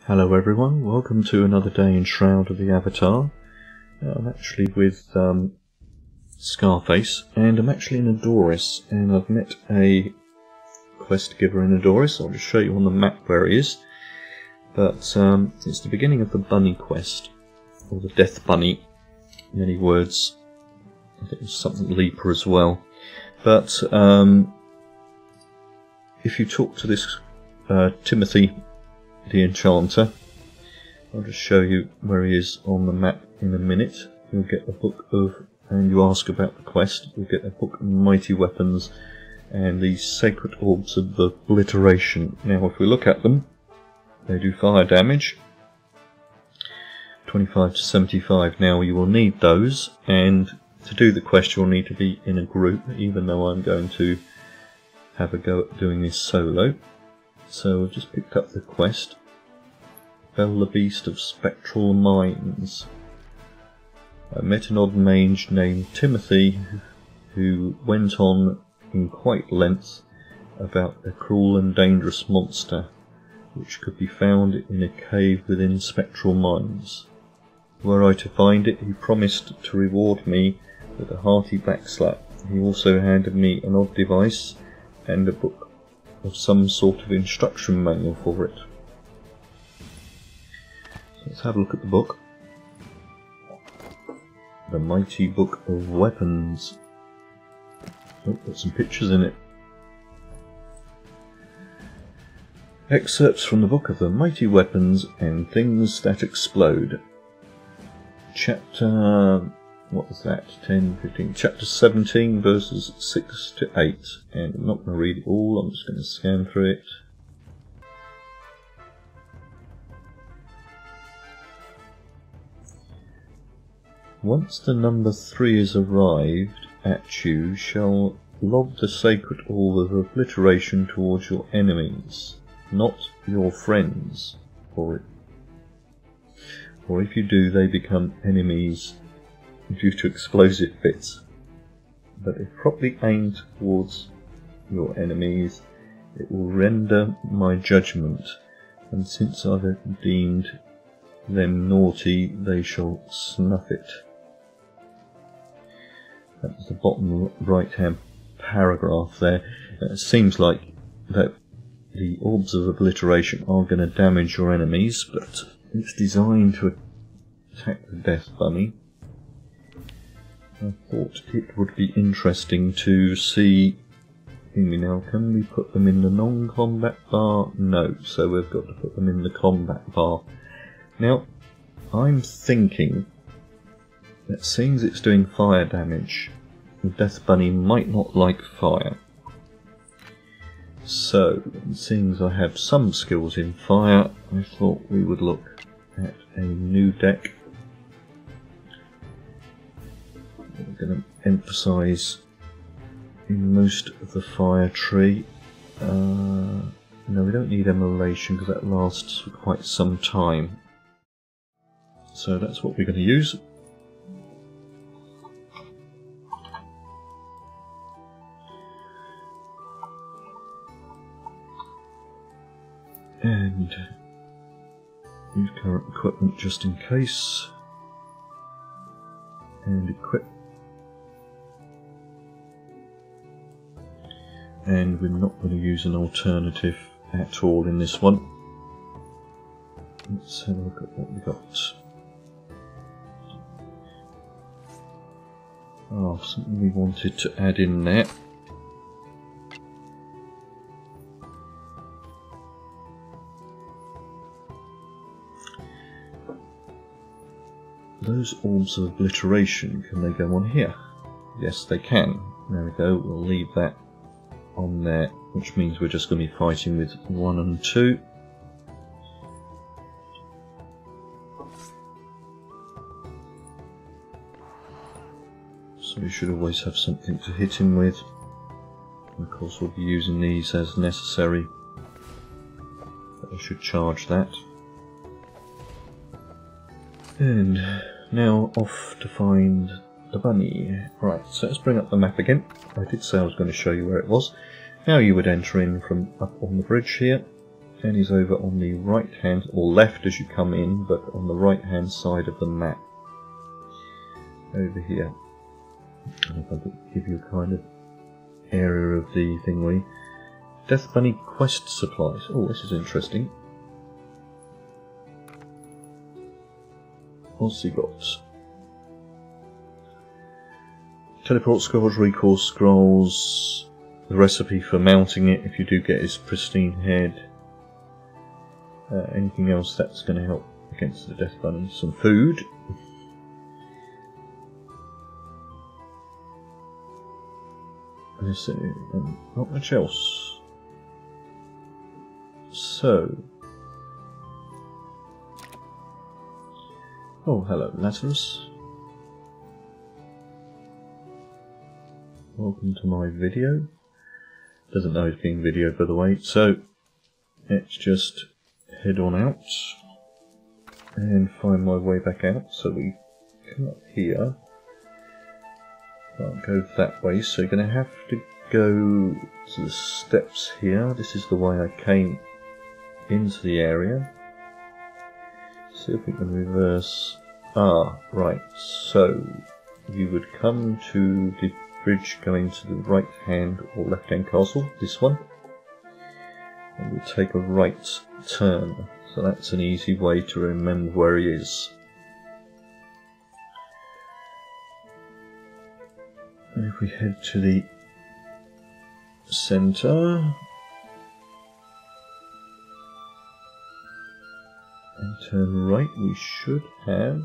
Hello everyone, welcome to another day in Shroud of the Avatar. I'm actually with Scarface, and I'm actually in Adoris, and I've met a quest giver in Adoris. I'll just show you on the map where he is. But it's the beginning of the bunny quest, or the Death Bunny, many words. I think there's something Leaper as well. But if you talk to this Timothy the Enchanter, I'll just show you where he is on the map in a minute. You'll get a book of, and you ask about the quest, you'll get a book of mighty weapons and the sacred orbs of obliteration. Now if we look at them, they do fire damage, 25 to 75. Now you will need those, and to do the quest you'll need to be in a group, even though I'm going to have a go at doing this solo. So I've just picked up the quest, Fell the Beast of Spectral Mines. I met an odd mage named Timothy who went on in quite length about a cruel and dangerous monster which could be found in a cave within Spectral Mines. Were I to find it, he promised to reward me with a hearty backslap. He also handed me an odd device and a book of some sort of instruction manual for it. So let's have a look at the book. The Mighty Book of Weapons. Oh, got some pictures in it. Excerpts from the Book of the Mighty Weapons and Things That Explode. Chapter... what was that? 10, 15, chapter 17, verses 6 to 8. And I'm not going to read it all, I'm just going to scan through it. Once the number 3 is arrived at you, shall lob the sacred orb of obliteration towards your enemies, not your friends, or if you do, they become enemies due to explosive bits. But if properly aimed towards your enemies, it will render my judgment, and since I've deemed them naughty, they shall snuff it. That's the bottom right hand paragraph there. It seems like that the orbs of obliteration are going to damage your enemies, but it's designed to attack the Death Bunny. I thought it would be interesting to see. Now, can we put them in the non-combat bar? No, so we've got to put them in the combat bar. Now, I'm thinking that seeing as it's doing fire damage, the Death Bunny might not like fire. So, seeing as I have some skills in fire, I thought we would look at a new deck. We're going to emphasise in most of the fire tree. No, we don't need immolation because that lasts for quite some time. So that's what we're going to use. And use current equipment just in case. And equip. And we're not going to use an alternative at all in this one. Let's have a look at what we got. Oh, something we wanted to add in there. Those orbs of obliteration, can they go on here? Yes, they can. There we go, we'll leave that on there, which means we're just going to be fighting with 1 and 2. So we should always have something to hit him with. And of course we'll be using these as necessary. But I should charge that. And now off to find the bunny. Right, so let's bring up the map again. I did say I was going to show you where it was. Now you would enter in from up on the bridge here, and is over on the right hand, or left as you come in, but on the right hand side of the map. Over here. And if I could give you a kind of area of the thingy. Death Bunny Quest supplies. Oh, this is interesting. What's he got? Teleport scrolls, recall scrolls, the recipe for mounting it if you do get his pristine head. Anything else that's going to help against the Death Bunny? Some food. And not much else. So. Oh, hello, Lazarus. Welcome to my video. Doesn't know it's being videoed, by the way. So, let's just head on out and find my way back out. So we come up here. Can't go that way, so you're going to have to go to the steps here. This is the way I came into the area. See if we can reverse. Ah, right. So you would come to the bridge going to the right hand or left hand castle, this one, and we'll take a right turn. So that's an easy way to remember where he is. And if we head to the centre and turn right, we should have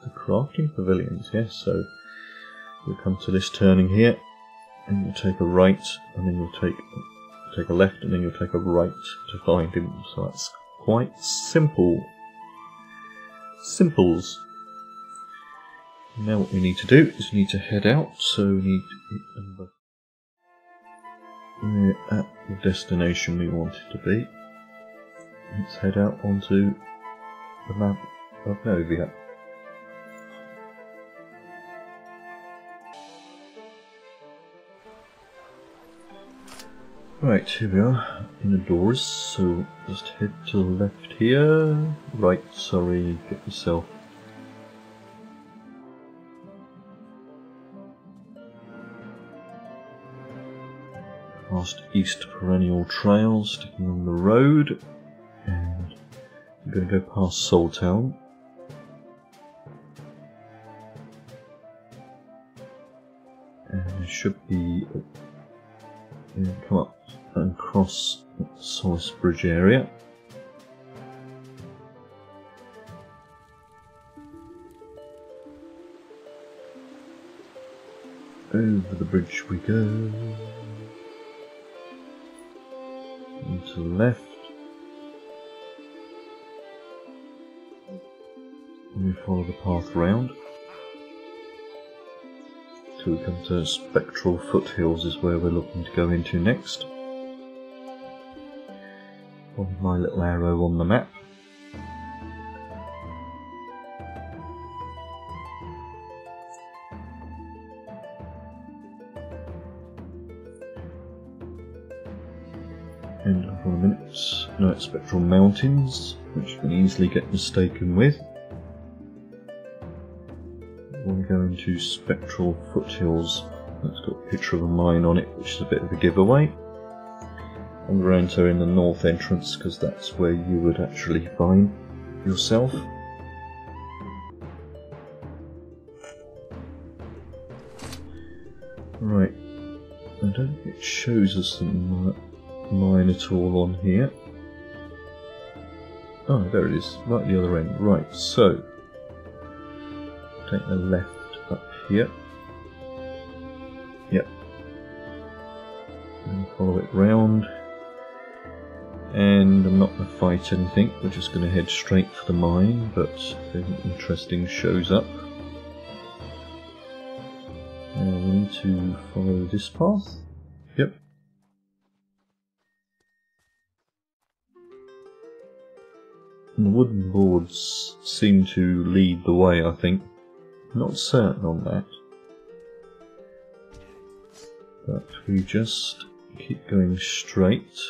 the crafting pavilions. Yes, so you'll come to this turning here, and you'll take a right, and then you'll take a left, and then you'll take a right to find him. So that's quite simple. Simples. Now what we need to do is we need to head out, so we need to hit number. We're at the destination we wanted to be. Let's head out onto the map of Novia. Right, here we are in adoris, so just head to the left here. Right, sorry, get yourself. Past East Perennial Trail, sticking on the road, and I'm going to go past Soul Town. And it should be come up and cross the Solace Bridge area. Over the bridge we go. And to the left. And we follow the path round. Till we come to Spectral Foothills is where we're looking to go into next. On my little arrow on the map. And hold on a minute. No, it's Spectral Mountains, which you can easily get mistaken with. We're going to Spectral Foothills. That's got a picture of a mine on it, which is a bit of a giveaway. I'm going to enter in the north entrance because that's where you would actually find yourself. Right, I don't think it shows us the mine at all on here. Oh, there it is, right at the other end. Right, so take the left up here. Yep. And follow it round. And I'm not going to fight anything, we're just going to head straight for the mine, but if anything interesting shows up. Now we need to follow this path. Yep. And the wooden boards seem to lead the way, I think. Not certain on that. But we just keep going straight.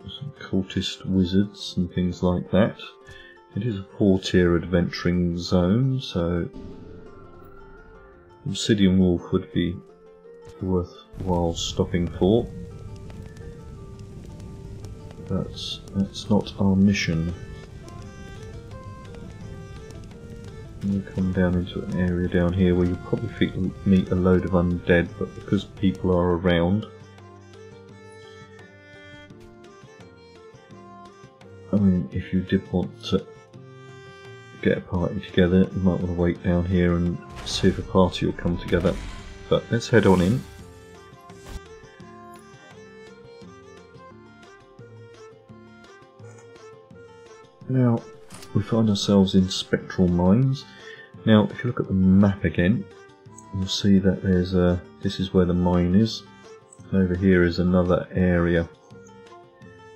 some cultist wizards and things like that. It is a 4-tier adventuring zone, so Obsidian Wolf would be worthwhile stopping for. But that's not our mission. We'll come down into an area down here where you'll probably meet a load of undead, but because people are around, I mean, if you did want to get a party together, you might want to wait down here and see if a party will come together. But let's head on in. Now, we find ourselves in Spectral Mines. Now, if you look at the map again, you'll see that there's this is where the mine is. And over here is another area,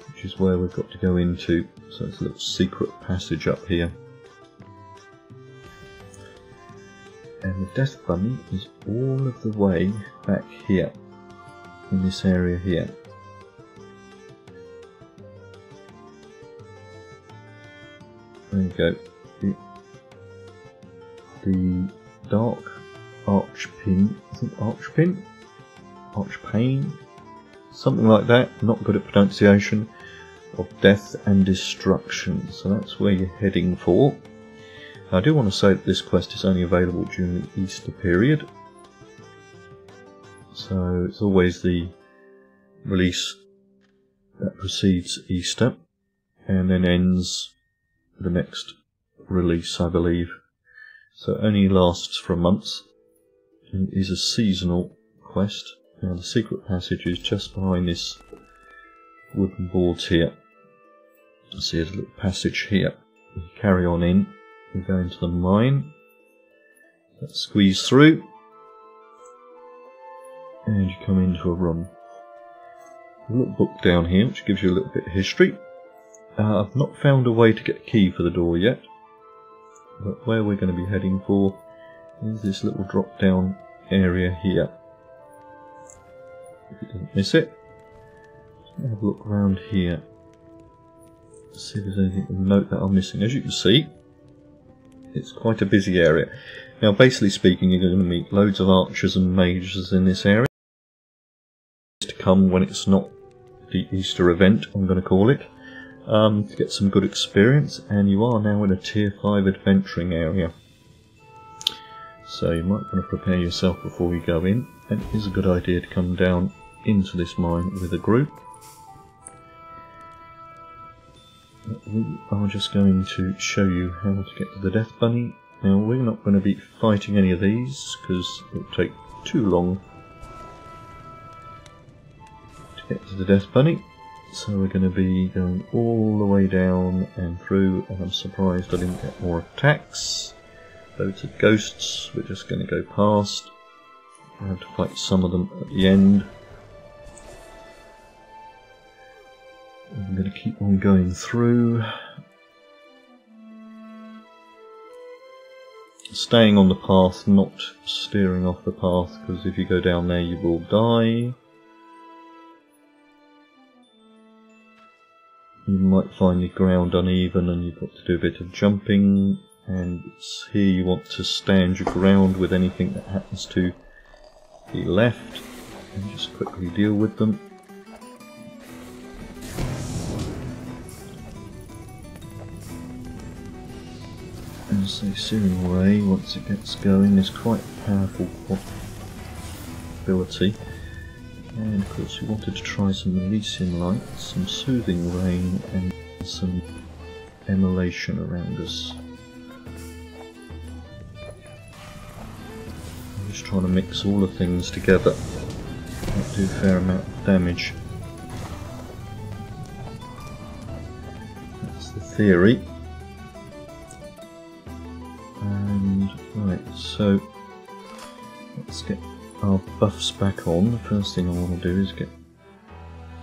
which is where we've got to go into. So it's a little secret passage up here. And the Death Bunny is all of the way back here, in this area here. There you go. The dark archpin, I think archpane, something like that, not good at pronunciation, of death and destruction. So that's where you're heading for. Now, I do want to say that this quest is only available during the Easter period. So it's always the release that precedes Easter and then ends the next release, I believe. So it only lasts for a month and is a seasonal quest. Now the secret passage is just behind this wooden boards here. See, there's a little passage here. You carry on in, you go into the mine, let's squeeze through, and you come into a room. A little book down here which gives you a little bit of history. I've not found a way to get a key for the door yet, but where we're going to be heading for is this little drop down area here. If you didn't miss it, just have a look around here, see if there's anything to note that I'm missing. As you can see, it's quite a busy area. Now basically speaking, you're going to meet loads of archers and mages in this area. To come when it's not the Easter event, I'm going to call it. To get some good experience, and you are now in a tier 5 adventuring area, so you might want to prepare yourself before you go in, and it is a good idea to come down into this mine with a group. We are just going to show you how to get to the Death Bunny. Now we're not going to be fighting any of these because it will take too long to get to the Death Bunny. So we're going to be going all the way down and through, and I'm surprised I didn't get more attacks. Loads of ghosts, we're just going to go past. I have to fight some of them at the end. I'm going to keep on going through. Staying on the path, not steering off the path, because if you go down there you will die. You might find the ground uneven and you've got to do a bit of jumping, and it's here you want to stand your ground with anything that happens to be left, and just quickly deal with them. As they searing away, once it gets going, is quite a powerful ability. And of course we wanted to try some Elysian light, some soothing rain, and some emulation around us. I'm just trying to mix all the things together. Might do a fair amount of damage. That's the theory. And right, so let's get our buffs back on. The first thing I want to do is get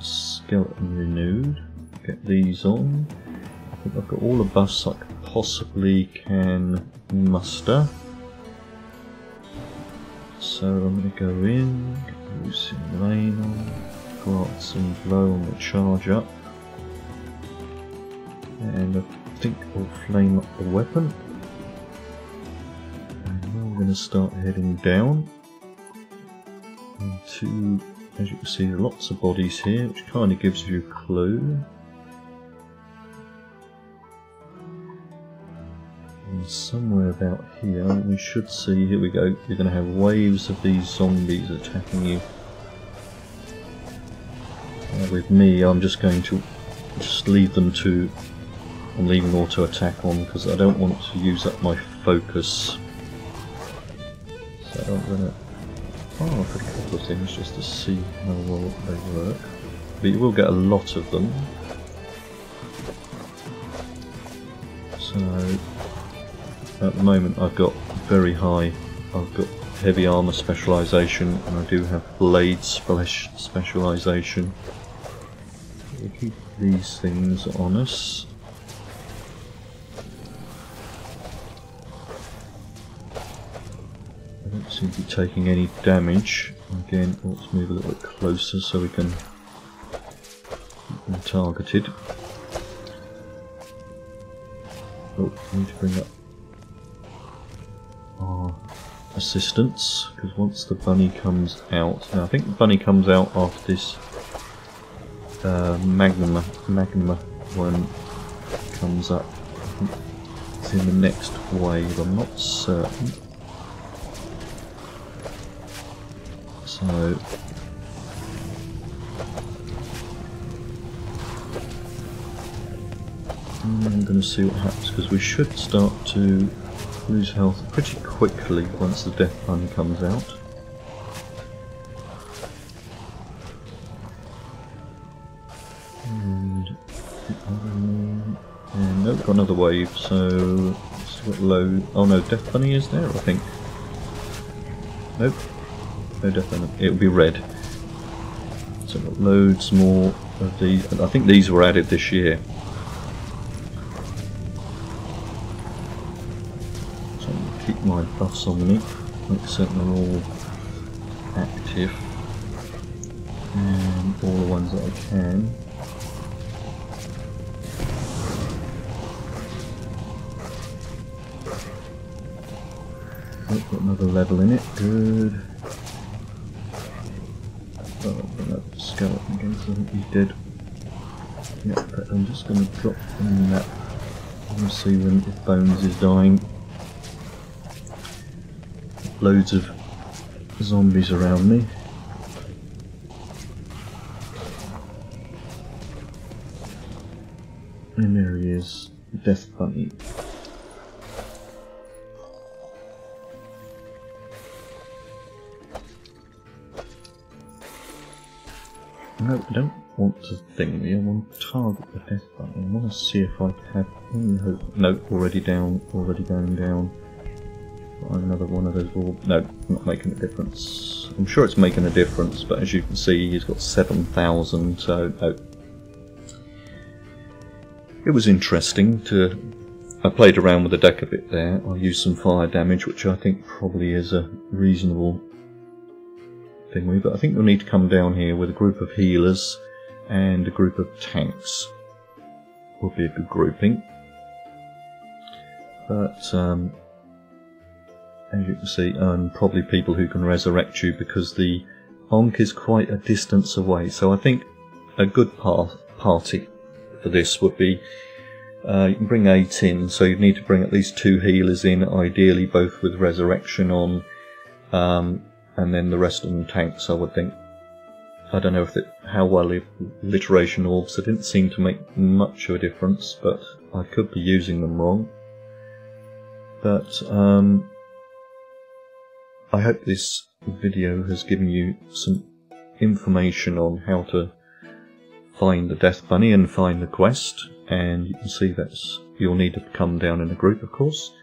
skeleton renewed, get these on. I think I've got all the buffs I possibly can muster. So I'm going to go in, get Elysian Rain on, grant some blow on the charge up. And I think I'll flame up the weapon. And now we're going to start heading down into, as you can see, lots of bodies here, which kind of gives you a clue. And somewhere about here we should see, here we go, you're going to have waves of these zombies attacking you. With me, I'm just going to leave them to, I'm leaving auto attack on because I don't want to use up my focus. So I'm going to, I'll put a couple of things just to see how well they work. But you will get a lot of them. So at the moment I've got very high, I've got heavy armour specialisation and I do have blade specialisation. We'll keep these things on us. I don't seem to be taking any damage. Again, let's move a little bit closer so we can keep them targeted. Oh, I need to bring up our assistance, because once the bunny comes out, now I think the bunny comes out after this magma one comes up. I think it's in the next wave, I'm not certain. So I'm going to see what happens, because we should start to lose health pretty quickly once the Death Bunny comes out. And nope, got another wave, so still got low. Oh no, Death Bunny is there, I think. Nope, no Death Bunny. It'll be red. So I've got loads more of these. I think these were added this year. So I'm going to keep my buffs on me, make certain they're all active, and all the ones that I can. Oh, got another level in it, good. Oh, I'll bring up the skeleton again, so I think he's dead. Yeah, but I'm just going to drop him in that. We'll see when if Bones is dying. Loads of zombies around me. And there he is, Death Bunny. No, I don't want to thing me, I want to target the Death Bunny. I want to see if I have any hope. No, already down, already going down. Another one of those orbs. No, not making a difference. I'm sure it's making a difference, but as you can see, he's got 7,000, so no. It was interesting to. I played around with the deck a bit there. I used some fire damage, which I think probably is a reasonable thing, but I think we'll need to come down here with a group of healers and a group of tanks. Would be a good grouping. But as you can see, probably people who can resurrect you, because the Onk is quite a distance away. So I think a good party for this would be, you can bring 8 in, so you'd need to bring at least 2 healers in, ideally both with resurrection on, and then the rest of them tanks, I would think. I don't know if how well alliteration orbs, they didn't seem to make much of a difference, but I could be using them wrong. But I hope this video has given you some information on how to find the Death Bunny and find the quest, and you can see that you'll need to come down in a group, of course.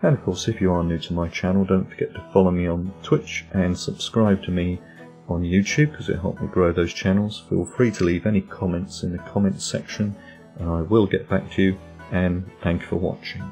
And of course, if you are new to my channel, don't forget to follow me on Twitch and subscribe to me on YouTube, because it helps me grow those channels. Feel free to leave any comments in the comments section and I will get back to you, and thank you for watching.